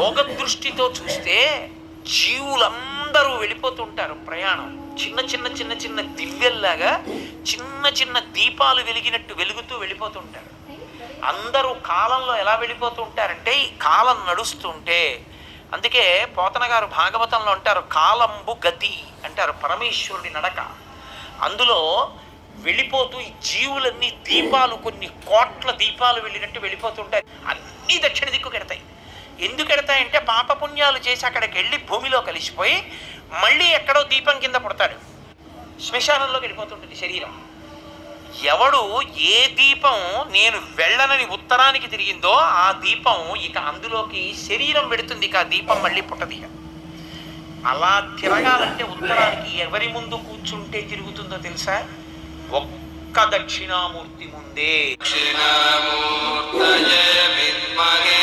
యోగ దృష్టితో చూస్తే జీవులందరూ వెళ్ళిపోతుంటారు ప్రయాణం. చిన్న చిన్న చిన్న చిన్న దివ్యల్లాగా చిన్న చిన్న దీపాలు వెలిగినట్టు వెలుగుతూ వెళ్ళిపోతుంటారు. అందరూ కాలంలో ఎలా వెళ్ళిపోతూ ఉంటారంటే ఈ కాలం నడుస్తుంటే, అందుకే పోతన గారు భాగవతంలో అంటారు కాలంబు గతి అంటారు, పరమేశ్వరుడి నడక. అందులో వెళ్ళిపోతూ ఈ జీవులన్నీ దీపాలు, కొన్ని కోట్ల దీపాలు వెళ్ళినట్టు వెళ్ళిపోతుంటాయి. అన్నీ దక్షిణ దిక్కు కెడతాయి. ఎందుకు ఎడతాయంటే పాపపుణ్యాలు చేసి అక్కడికి వెళ్ళి భూమిలో కలిసిపోయి మళ్ళీ ఎక్కడో దీపం కింద పుడతాడు, శ్మశానంలోకి వెళ్ళిపోతుంటుంది శరీరం. ఎవడు ఏ దీపం నేను వెళ్ళనని ఉత్తరానికి తిరిగిందో ఆ దీపం ఇక అందులోకి శరీరం పెడుతుంది, ఇక ఆ దీపం మళ్ళీ పుట్టది. అలా తిరగాలంటే ఉత్తరానికి ఎవరి ముందు కూర్చుంటే తిరుగుతుందో తెలుసా? ఒక్క దక్షిణామూర్తి ముందే. దక్షిణామూర్తయే విద్మహే